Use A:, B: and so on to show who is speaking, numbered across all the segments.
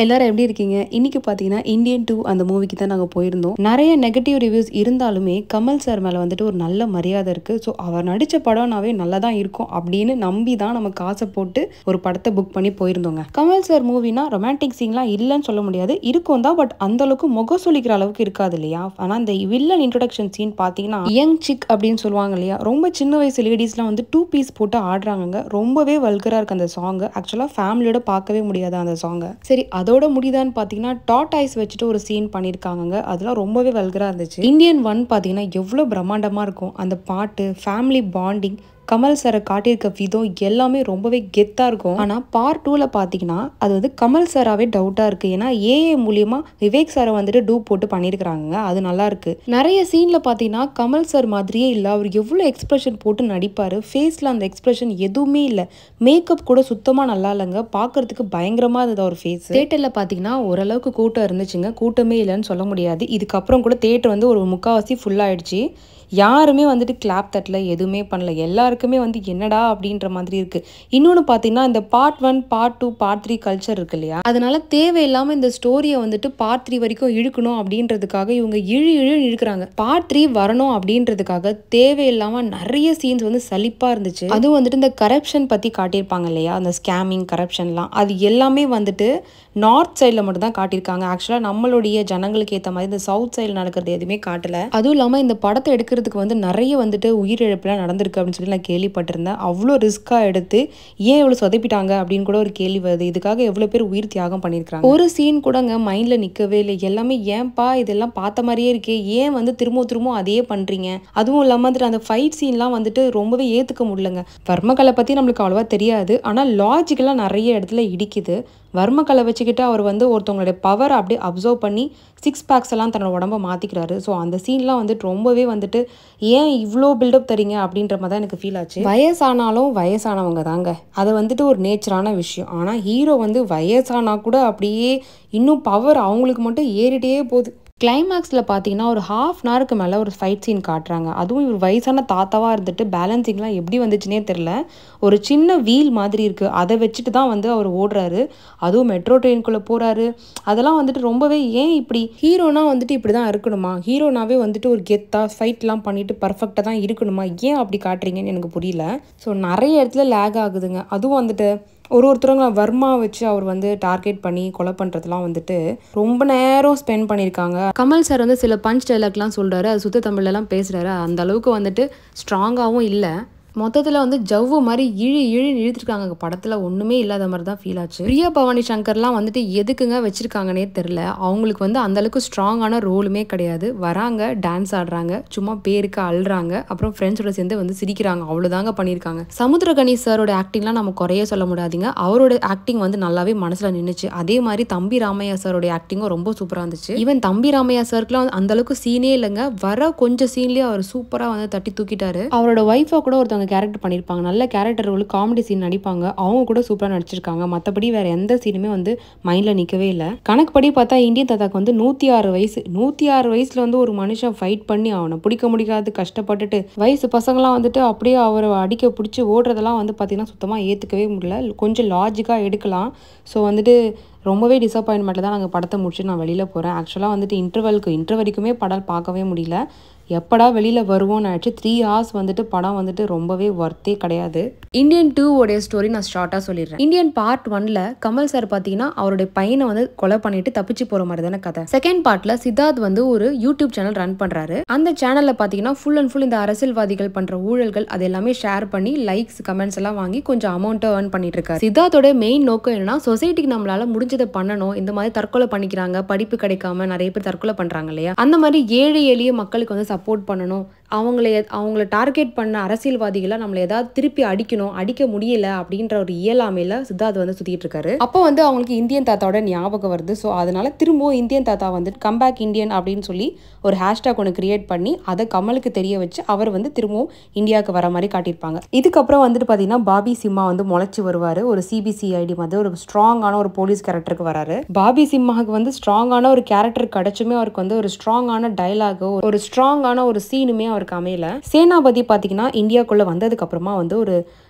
A: எல்லாரும் எப்படி இருக்கீங்க? இன்னைக்கு பார்த்தீங்கன்னா, இந்தியன் 2 அந்த மூவிக்கு தான் நாங்க போயிருந்தோம். நெறைய நெகட்டிவ் ரிவ்யூஸ் இருந்தாலுமே, கமல் சார் மேல வந்துட்டு ஒரு நல்ல மரியாதை இருக்கு. ஸோ, அவர் நடிச்ச படம்னாவே நல்லா தான் இருக்கும் அப்படின்னு நம்பி தான் நம்ம காச போட்டு ஒரு படத்த புக் பண்ணி போயிருந்தோங்க. கமல் சார் மூவினா ரொமான்டிக் சீன்லாம் இல்லன்னு சொல்ல முடியாது. இருக்கும் தான். பட் அந்த அளவுக்கு முகம் சுளிக்கிற அளவுக்கு இருக்காது இல்லையா? ஆனா இந்த வில்லன் இன்ட்ரோடக்ஷன் சீன் பார்த்தீங்கன்னா, யங் சிக் அப்படின்னு சொல்லுவாங்க இல்லையா? ரொம்ப சின்ன வயசு லேடீஸ்லாம் வந்து 2 பீஸ் போட்டு ஆடுறாங்கங்க. ரொம்பவே வல்கரா இருக்கு அந்த சாங். ஆக்சுவலா ஃபேமிலியோட பார்க்கவே முடியாது அந்த சாங்க. சரி அதோட முடியுதான்னு பார்த்தீங்கன்னா டாட் ஐஸ் வச்சுட்டு ஒரு சீன் பண்ணியிருக்காங்க. அதெல்லாம் ரொம்பவே வல்கரா இருந்துச்சு. இந்தியன் 1 பார்த்தீங்கன்னா எவ்வளோ பிரம்மாண்டமாக இருக்கும் அந்த பாட்டு, ஃபேமிலி பாண்டிங், கமல் சாரை காட்டியிருக்க விதம் எல்லாமே ரொம்பவே கெத்தாக இருக்கும். ஆனால் பார்ட் 2ல பார்த்தீங்கன்னா அது வந்து கமல் சாராகவே டவுட்டாக இருக்குது. ஏன்னா ஏஏ மூலியமா விவேக் சாரை வந்துட்டு டூப் போட்டு பண்ணியிருக்கிறாங்க. அது நல்லா இருக்கு. நிறைய சீனில் பார்த்தீங்கன்னா கமல் சார் மாதிரியே இல்லை. அவர் எவ்வளோ எக்ஸ்பிரஷன் போட்டு நடிப்பார். ஃபேஸில் அந்த எக்ஸ்பிரஷன் எதுவுமே இல்லை. மேக்கப் கூட சுத்தமாக நல்லா இல்லைங்க. பார்க்கறதுக்கு பயங்கரமாக இருந்தது அவர் ஃபேஸ். தேட்டரில் பார்த்தீங்கன்னா ஓரளவுக்கு கூட்டம் இருந்துச்சுங்க. கூட்டமே இல்லைன்னு சொல்ல முடியாது. இதுக்கப்புறம் கூட தேட்டர் வந்து ஒரு முக்கால்வாசி ஃபுல்லாகிடுச்சு. யாருமே வந்துட்டு கிளாப் தட்டல, எதுவுமே பண்ணல. எல்லாருக்குமே வந்து என்னடா அப்படின்ற மாதிரி இருக்கு. இன்னொன்று பார்த்தீங்கன்னா இந்த பார்ட் 1, பார்ட் 2, பார்ட் 3 கல்ச்சர் இருக்கு இல்லையா? அதனால தேவையில்லாமல் இந்த ஸ்டோரியை வந்துட்டு பார்ட் 3 வரைக்கும் இழுக்கணும் அப்படின்றதுக்காக இவங்க இழுக்கிறாங்க. பார்ட் 3 வரணும் அப்படின்றதுக்காக தேவையில்லாமல் நிறைய சீன்ஸ் வந்து சலிப்பாக இருந்துச்சு. அதுவும் வந்துட்டு இந்த கரப்ஷன் பற்றி காட்டியிருப்பாங்க இல்லையா? அந்த ஸ்கேமிங் கரப்ஷன்லாம் அது எல்லாமே வந்துட்டு நார்த் சைடில் மட்டும் தான் காட்டியிருக்காங்க. ஆக்சுவலாக நம்மளுடைய ஜனங்களுக்கு ஏற்ற மாதிரி இந்த சவுத் சைடில் நடக்கிறது எதுவுமே காட்டல. அதுவும் இல்லாமல் இந்த படத்தை எடுக்கிறதுக்கு வந்து நிறைய வந்துட்டு உயிரிழப்புலாம் நடந்திருக்கு அப்படின்னு சொல்லி நான் கேள்விப்பட்டிருந்தேன். அவ்வளோ ரிஸ்க்காக எடுத்து ஏன் இவ்வளோ சொதப்பிட்டாங்க அப்படின்னு கூட ஒரு கேள்வி வருது. இதுக்காக எவ்வளோ பேர் உயிர் தியாகம் பண்ணியிருக்காங்க. ஒரு சீன் கூடங்க மைண்டில் நிற்கவே இல்லை. எல்லாமே ஏன்பா இதெல்லாம் பார்த்த மாதிரியே இருக்கே, ஏன் வந்து திரும்ப அதையே பண்ணுறீங்க? அதுவும் இல்லாமல் வந்துட்டு அந்த ஃபைட் சீன்லாம் வந்துட்டு ரொம்பவே ஏற்றுக்க முடியலங்க. வர்மகலை பற்றி நம்மளுக்கு அவ்வளோவா தெரியாது. ஆனால் லாஜிக்கெல்லாம் நிறைய இடத்துல இடிக்குது. வர்மகலை வச்சுக்கிட்டு அவர் வந்து ஒருத்தவங்களுடைய பவரை அப்படியே அப்சர்வ் பண்ணி 6 பேக்ஸ் எல்லாம் தன்னோட உடம்ப மாற்றிக்கிறாரு. ஸோ அந்த சீன்லாம் வந்துட்டு ரொம்பவே வந்துட்டு ஏன் இவ்வளோ பில்டப் தரீங்க அப்படின்ற மாதிரி தான் எனக்கு ஃபீல் ஆச்சு. வயசானாலும் வயசானவங்க தாங்க, அது வந்துட்டு ஒரு நேச்சரான விஷயம். ஆனால் ஹீரோ வந்து வயசானா கூட அப்படியே இன்னும் பவர் அவங்களுக்கு மட்டும் ஏறிட்டே போகுது. கிளைமேக்ஸில் பார்த்தீங்கன்னா ஒரு ½ அன் ஹவருக்கு மேலே ஒரு ஃபைட் சீன் காட்டுறாங்க. அதுவும் இவர் வயசான தாத்தாவாக இருந்துட்டு பேலன்சிங்லாம் எப்படி வந்துச்சுன்னே தெரில. ஒரு சின்ன வீல் மாதிரி இருக்குது, அதை வச்சுட்டு தான் வந்து அவர் ஓடுறாரு. அதுவும் மெட்ரோ ட்ரெயின்குள்ளே போகிறாரு. அதெல்லாம் வந்துட்டு ரொம்பவே ஏன் இப்படி ஹீரோனா வந்துட்டு இப்படி தான் இருக்கணுமா? ஹீரோனாவே வந்துட்டு ஒரு கெத்தாக ஃபைட்லாம் பண்ணிட்டு பர்ஃபெக்டாக தான் இருக்கணுமா? ஏன் அப்படி காட்டுறீங்கன்னு எனக்கு புரியல. ஸோ நிறைய இடத்துல லேக் ஆகுதுங்க. அதுவும் வந்துட்டு ஒருத்தவங்க வர்மா வச்சு அவர் வந்து டார்கெட் பண்ணி கொலை பண்ணுறதுலாம் வந்துட்டு ரொம்ப நேரம் ஸ்பெண்ட் பண்ணியிருக்காங்க. கமல் சார் வந்து சில பஞ்ச் டைலாக்லாம் சொல்கிறாரு, அது சுத்த தமிழ்லாம் பேசுகிறாரு. அந்த அளவுக்கு வந்துட்டு ஸ்ட்ராங்காகவும் இல்லை. மொத்தத்தில் வந்து ஜவ்வு மாதிரி இழுத்துருக்காங்க. படத்தில் ஒன்றுமே இல்லாத மாதிரி தான் ஃபீல் ஆச்சு. பிரியா பவானி சங்கர்லாம் வந்துட்டு எதுக்குங்க வச்சுருக்காங்கன்னே தெரில. அவங்களுக்கு வந்து அந்தளவுக்கு ஸ்ட்ராங்கான ரோலுமே கிடையாது. வராங்க, டான்ஸ் ஆடுறாங்க, சும்மா பேருக்கு அழுறாங்க, அப்புறம் ஃப்ரெண்ட்ஸோட சேர்ந்து வந்து சிரிக்கிறாங்க. அவ்வளோதாங்க பண்ணியிருக்காங்க. சமுத்திரகனி சாரோட ஆக்டிங்லாம் நம்ம குறைய சொல்ல முடியாதுங்க. அவரோட ஆக்டிங் வந்து நல்லாவே மனசில் நின்றுச்சு. அதே மாதிரி தம்பி ராமையா சாரோட ஆக்டிங்கும் ரொம்ப சூப்பராக இருந்துச்சு. ஈவன் தம்பி ராமையா சாருக்குலாம் அந்தளவுக்கு சீனே இல்லைங்க. வர கொஞ்சம் சீன்லேயே அவர் சூப்பராக வந்து தட்டி தூக்கிட்டாரு. அவரோட ஒய்ஃபை கூட ஒருத்தவங்க கேரக்டர் பண்ணியிருப்பாங்க. நல்ல கேரக்டர் ரோல், காமெடி சீன் நடிப்பாங்க. அவங்க கூட சூப்பராக நடிச்சிருக்காங்க. மற்றபடி வேற எந்த சீனுமே வந்து மைண்டில் நிற்கவே இல்லை. கணக்குப்படி பார்த்தா இந்தியன் தாத்தாக்கு வந்து 106 வயசு. 106 வயசுல வந்து ஒரு மனுஷன் ஃபைட் பண்ணி அவனை பிடிக்க முடியாது கஷ்டப்பட்டுட்டு வயசு பசங்களாம் வந்துட்டு அப்படியே அவரை அடிக்க பிடிச்சி ஓடுறதெல்லாம் வந்து பார்த்தீங்கன்னா சுத்தமாக ஏற்றுக்கவே முடியல. கொஞ்சம் லாஜிக்காக எடுக்கலாம். ஸோ வந்துட்டு ரொம்பவே டிசப்பாயின்மெண்ட்டில் தான் நாங்கள் படத்தை முடிச்சு நான் வெளியில் போகிறேன். ஆக்சுவலாக வந்துட்டு இன்டர் வரைக்குமே படம் பார்க்கவே முடியல. எப்படா வெளியில் வருவோம்னு ஆயிடுச்சு. 3 hours வந்துட்டு படம் வந்துட்டு ரொம்பவே ஒர்த்தே கிடையாது. இந்தியன் 2 உடைய ஸ்டோரி நான் ஷார்ட்டாக சொல்லிடுறேன். இந்தியன் பார்ட் 1ல கமல் சார் பார்த்தீங்கன்னா அவருடைய பையனை வந்து கொலை பண்ணிட்டு தப்பிச்சு போகிற மாதிரி தானே கதை. செகண்ட் பார்ட்டில் சித்தார்த் வந்து ஒரு யூடியூப் சேனல் ரன் பண்ணுறாரு. அந்த சேனலில் பார்த்தீங்கன்னா ஃபுல் அண்ட் ஃபுல் இந்த அரசியல்வாதிகள் பண்ணுற ஊழல்கள் அது எல்லாமே ஷேர் பண்ணி லைக்ஸ் கமெண்ட்ஸ் எல்லாம் வாங்கி கொஞ்சம் அமௌண்ட்டை ஏர்ன் பண்ணிட்டு இருக்காரு. சித்தார்த்தோட மெயின் நோக்கம் என்னன்னா சொசைட்டிக்கு நம்மளால முடிஞ்சதை பண்ணணும். இந்த மாதிரி தற்கொலை பண்ணிக்கிறாங்க, படிப்பு கிடைக்காம நிறைய பேர் தற்கொலை பண்ணுறாங்க இல்லையா? அந்த மாதிரி ஏழை எளிய மக்களுக்கு வந்து சப்போர்ட் பண்ணணும். அவங்கள டார்கெட் பண்ண அரசியல்வாதிகளை நம்மளை ஏதாவது திருப்பி அடிக்க முடியல அப்படின்ற ஒரு இயலாமையில சித்தார்த் வந்து சுத்திட்டு இருக்காரு. அப்போ வந்து அவங்களுக்கு இந்தியன் தாத்தாவோட ஞாபகம் வருது. ஸோ அதனால திரும்பவும் இந்தியன் தாத்தா வந்து கம்பேக் இந்தியன் அப்படின்னு சொல்லி ஒரு ஹேஷ்டாக் ஒன்று கிரியேட் பண்ணி அதை கமலுக்கு தெரிய வச்சு அவர் வந்து திரும்பவும் இந்தியாவுக்கு வர மாதிரி காட்டியிருப்பாங்க. இதுக்கப்புறம் வந்துட்டு பார்த்தீங்கன்னா பாபி சிம்மா வந்து முளைச்சி வருவார். ஒரு சிபிசிஐடி மாதிரி ஒரு ஸ்ட்ராங்கான ஒரு போலீஸ் கேரக்டருக்கு வராரு. பாபி சிம்மாவுக்கு வந்து ஸ்ட்ராங்கான ஒரு கேரக்டர் கிடைச்சுமே அவருக்கு வந்து ஒரு ஸ்ட்ராங்கான டைலாகோ ஒரு ஸ்ட்ராங்கான ஒரு சீனுமே அவருக்கு அமையல. சேனாபதி பார்த்தீங்கன்னா இந்தியாக்குள்ள வந்ததுக்கு அப்புறமா வந்து ஒரு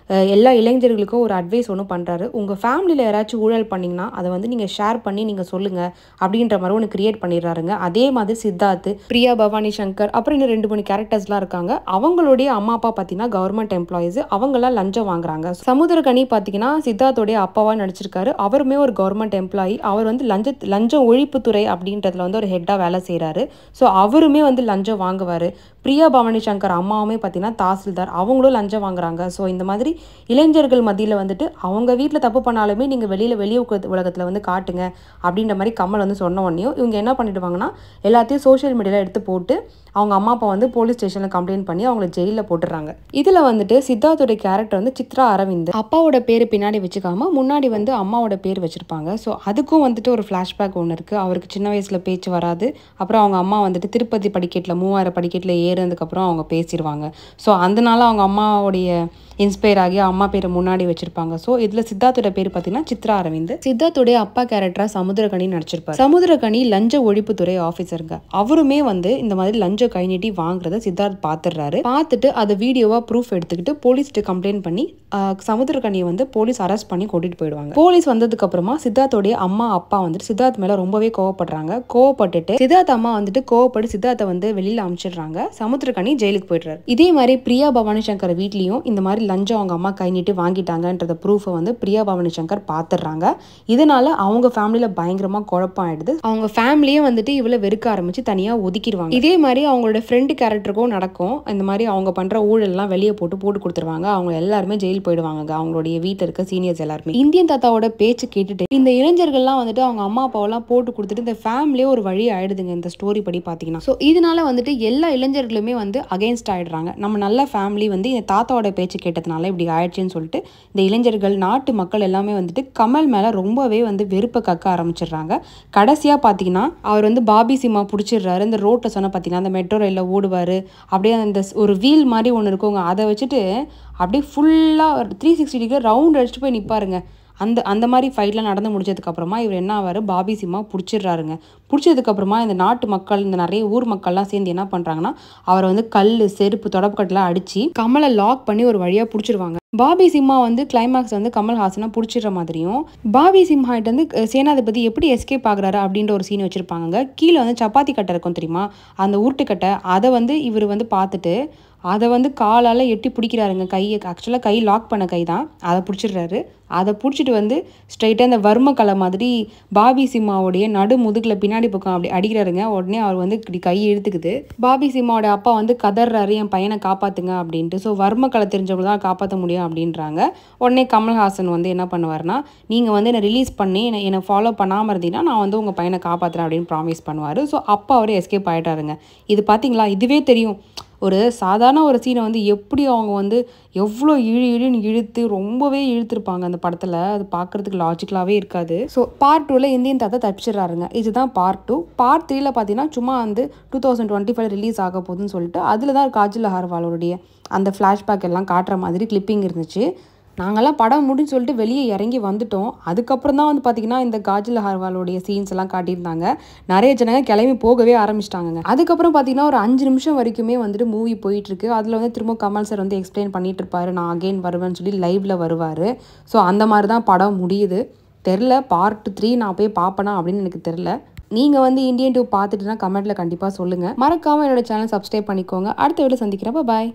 A: எல்லா இளைஞர்களுக்கும் ஒரு அட்வைஸ் ஒன்று பண்ணுறாரு. உங்கள் ஃபேமிலியில் யாராச்சும் ஊழல் பண்ணிங்கன்னா அதை வந்து நீங்கள் ஷேர் பண்ணி நீங்கள் சொல்லுங்கள் அப்படின்ற மாதிரி ஒன்று கிரியேட் பண்ணிடுறாருங்க. அதே மாதிரி சித்தார்த், பிரியா பவானி சங்கர், அப்புறம் இன்னும் 2 3 கேரக்டர்ஸ்லாம் இருக்காங்க. அவங்களுடைய அம்மா அப்பா பார்த்தீங்கன்னா கவர்மெண்ட் எம்ப்ளாயிஸ், அவங்களாம் லஞ்சம் வாங்குறாங்க. சமுத்திரகனி பார்த்தீங்கன்னா சித்தார்த்தோடைய அப்பாவாக நடிச்சிருக்காரு. அவருமே ஒரு கவர்மெண்ட் எம்ப்ளாயி. அவர் வந்து லஞ்சம் ஒழிப்புத்துறை அப்படின்றதுல வந்து ஒரு ஹெட்டாக வேலை செய்கிறாரு. ஸோ அவருமே வந்து லஞ்சம் வாங்குவார். பிரியா பவானி சங்கர் அம்மாவுமே பார்த்தீங்கன்னா தாசில்தார், அவங்களும் லஞ்சம் வாங்குறாங்க. ஸோ இந்த மாதிரி இளைஞர்கள் மத்தியில் வந்துட்டு அவங்க வீட்டில் தப்பு பண்ணாலுமே நீங்கள் வெளி உலகத்தில் வந்து காட்டுங்க அப்படின்ற மாதிரி கமல் வந்து சொன்ன உடனேயும் இவங்க என்ன பண்ணிடுவாங்கன்னா எல்லாத்தையும் சோஷியல் மீடியாவில் எடுத்து போட்டு அவங்க அம்மா அப்பா வந்து போலீஸ் ஸ்டேஷனில் கம்ப்ளைண்ட் பண்ணி அவங்கள ஜெயிலில் போட்டுடுறாங்க. இதில் வந்துட்டு சித்தார்த்தோட கேரக்டர் வந்து சித்ரா அரவிந்த் அப்பாவோட பேர் பின்னாடி வச்சுக்காம முன்னாடி வந்து அம்மாவோட பேர் வச்சுருப்பாங்க. ஸோ அதுக்கும் வந்துட்டு ஒரு ஃப்ளாஷ்பேக் ஒன்று இருக்குது. அவருக்கு சின்ன வயசில் பேச்சு வராது. அப்புறம் அவங்க அம்மா வந்துட்டு திருப்பதி படிக்கட்டில் 3000 படிக்கட்டில் ஏறினதுக்கப்புறம் அவங்க பேசிடுவாங்க. ஸோ அதனால அவங்க அம்மாவுடைய இன்ஸ்பயர் ஆகி அம்மா பேரை முன்னாடி வச்சிருப்பாங்க. ஸோ இதில் சித்தார்த்தோட பேர் பார்த்தீங்கன்னா சித்ரா அரவிந்த். சித்தார்த்தோடைய அப்பா கேரக்டராக சமுத்திரகனி நடிச்சிருப்பார். சமுத்திரகனி லஞ்ச ஒழிப்புத்துறை ஆஃபீஸருங்க. அவருமே வந்து இந்த மாதிரி லஞ்ச கை நீட்டி வாங்குறத சித்தார்த் பார்த்துடுறாரு. பார்த்துட்டு அதை வீடியோவா ப்ரூஃப் எடுத்துக்கிட்டு போலீஸ்ட்டு கம்ப்ளைண்ட் பண்ணி சமுத்திரகனியை வந்து போலீஸ் அரெஸ்ட் பண்ணி கூட்டிட்டு போயிடுவாங்க. போலீஸ் வந்ததுக்கு அப்புறமா சித்தார்த்தோடைய அம்மா அப்பா வந்துட்டு சித்தார்த் மேல ரொம்பவே கோவப்படுறாங்க. கோவப்பட்டுட்டு சித்தார்த் அம்மா வந்துட்டு கோவப்பட்டு சித்தார்த்தை வந்து வெளியில அனுப்பிச்சிடுறாங்க. சமுத்திரகனி ஜெயிலுக்கு போயிடுறாரு. இதே மாதிரி பிரியா பவானி சங்கர் வீட்லயும் இந்த மாதிரி லஞ்சம் அவங்க அம்மா கை நீட்டி வாங்கிட்டாங்கன்றத ப்ரூஃபை வந்து பிரியா பவானி சங்கர் பார்த்துடுறாங்க. இதனால அவங்க ஃபேமிலியில பயங்கரமா குழப்பம் ஆயிடுது. அவங்க ஃபேமிலியே வந்துட்டு இவ்வளவு வெறுக்க ஆரம்பிச்சு தனியா ஒதுக்கிடுவாங்க. இதே மாதிரி அவங்களோட ஃப்ரெண்டு கேரக்டருக்கும் நடக்கும். இந்த மாதிரி அவங்க பண்ற ஊழல்லாம் வெளியே போட்டு கொடுத்துருவாங்க. அவங்க எல்லாருமே ஜெயில் போயிடுவாங்க. அவங்களுடைய வீட்டில் இருக்க சீனியர்ஸ் எல்லாருமே இந்தியன் தாத்தாவோட பேச்சு கேட்டுட்டு இந்த இளைஞர்கள்லாம் வந்துட்டு அவங்க அம்மா அப்பாவெல்லாம் போட்டு கொடுத்துட்டு இந்த ஃபேமிலியே ஒரு வழி ஆயிடுதுங்க இந்த ஸ்டோரி படி பார்த்தீங்கன்னா. ஸோ இதனால வந்துட்டு எல்லா இளைஞர்களுமே வந்து அகெயின்ஸ்ட் ஆயிடுறாங்க. நம்ம நல்ல ஃபேமிலி வந்து இந்த தாத்தாவோட பேச்சு கேட்டதுனால இப்படி ஆயிடுச்சுன்னு சொல்லிட்டு இந்த இளைஞர்கள் நாட்டு மக்கள் எல்லாமே வந்துட்டு கமல் மேல ரொம்பவே வந்து வெறுப்பை கக்க ஆரம்பிச்சிடுறாங்க. கடைசியா பார்த்தீங்கன்னா அவர் வந்து பாபி சிம்மா பிடிச்சிடுறாரு. இந்த ரோட்டை சொன்ன பார்த்தீங்கன்னா அந்த மெட்ரோ ரயிலில் ஓடுவார். அப்படியே அந்த ஒரு வீல் மாதிரி ஒன்று இருக்குங்க, அதை வச்சுட்டு அப்படியே ஃபுல்லாக 360 டிகிரி ரவுண்ட் அடிச்சுட்டு போய் நிற்பாருங்க. அந்த மாதிரி ஃபைட்லாம் நடந்து முடிச்சதுக்கப்புறமா இவர் என்ன ஆவார், பாபி சிம்மா பிடிச்சிடுறாருங்க. பிடிச்சதுக்கப்புறமா இந்த நாட்டு மக்கள் இந்த நிறைய ஊர் மக்கள்லாம் சேர்ந்து என்ன பண்ணுறாங்கன்னா அவரை வந்து கல் செருப்பு தொடப்பக்கட்டெலாம் அடித்து கமலை லாக் பண்ணி ஒரு வழியாக பிடிச்சிருவாங்க. பாபி சிம்மா வந்து கிளைமேக்ஸ் வந்து கமல்ஹாசனை பிடிச்சிடுற மாதிரியும் பாபி சிம்ஹாட்ட வந்து சேனாதிபதி எப்படி எஸ்கேப் ஆகுறாரு அப்படின்ற ஒரு சீன் வச்சுருப்பாங்க. கீழே வந்து சப்பாத்தி கட்டை இருக்கும் தெரியுமா, அந்த உருட்டுக்கட்டை, அதை வந்து இவர் வந்து பார்த்துட்டு அதை வந்து காலால் எட்டி பிடிக்கிறாருங்க. கையை ஆக்சுவலாக கை லாக் பண்ண கை தான், அதை பிடிச்சிடுறாரு. அதை பிடிச்சிட்டு வந்து ஸ்ட்ரைட்டாக இந்த வர்ம கலை மாதிரி பாபி சிம்மாவுடைய நடு முதுகில் பின்னாடி பக்கம் அப்படி அடிக்கிறாருங்க. உடனே அவர் வந்து இப்படி கை இழுத்துக்குது. பாபி சிம்மாவோட அப்பா வந்து கதறாரு, என் பையனை காப்பாற்றுங்க அப்படின்ட்டு. ஸோ வர்ம கலை தெரிஞ்சவங்க தான் காப்பாற்ற முடியும் அப்படின்றாங்க. உடனே கமல்ஹாசன் வந்து என்ன பண்ணுவார்னா, நீங்கள் வந்து என்னை ரிலீஸ் பண்ணி என்னை ஃபாலோ பண்ணாமல் இருந்தீங்கன்னா நான் வந்து உங்கள் பையனை காப்பாற்றுறேன் அப்படின்னு ப்ராமிஸ் பண்ணுவார். ஸோ அப்பா அவரே எஸ்கேப் ஆகிட்டாருங்க. இது பார்த்தீங்களா, இதுவே தெரியும் ஒரு சாதாரண ஒரு சீனை வந்து எப்படி அவங்க வந்து எவ்வளோ இழுன்னு இழுத்து ரொம்பவே இழுத்துருப்பாங்க அந்த படத்தில். அது பார்க்குறதுக்கு லாஜிக்கலாகவே இருக்காது. ஸோ பார்ட் 2ல் இந்தியன் தாத்தா தப்பிச்சிடுறாருங்க. இதுதான் பார்ட் 2. பார்ட் 3ல் பார்த்தீங்கன்னா சும்மா வந்து 2025 ரிலீஸ் ஆக போகுதுன்னு சொல்லிட்டு அதில் தான் காஜல் அகர்வாலோடைய அந்த ஃப்ளாஷ்பேக் எல்லாம் காட்டுற மாதிரி கிளிப்பிங் இருந்துச்சு. நாங்கள்லாம் படம் முடிஞ்சு சொல்லிட்டு வெளியே இறங்கி வந்துட்டோம். அதுக்கப்புறம் தான் வந்து பார்த்திங்கன்னா இந்த காஜல் அகர்வாலோடைய சீன்ஸ் எல்லாம் காட்டியிருந்தாங்க. நிறைய ஜனங்க கிளம்பி போகவே ஆரம்பிச்சிட்டாங்க. அதுக்கப்புறம் பார்த்திங்கன்னா ஒரு 5 நிமிஷம் வரைக்குமே வந்துட்டு மூவி போயிட்டுருக்கு. அதில் வந்து திரும்ப கமல் சார் வந்து எக்ஸ்பிளைன் பண்ணிட்டு இருப்பாரு, நான் அகெயின் வருவேன்னு சொல்லி லைவில் வருவார். ஸோ அந்த மாதிரி தான் படம் முடியுது. தெரில பார்ட் 3 நான் போய் பார்ப்பேனா அப்படின்னு எனக்கு தெரில. நீங்கள் வந்து இந்தியன் 2 பார்த்துட்டுனா கமெண்ட்டில் கண்டிப்பாக சொல்லுங்கள். மறக்காமல் என்னோட சேனல் சப்ஸ்கிரைப் பண்ணிக்கோங்க. அடுத்த வீடியோ சந்திக்கிறப்ப பாய்.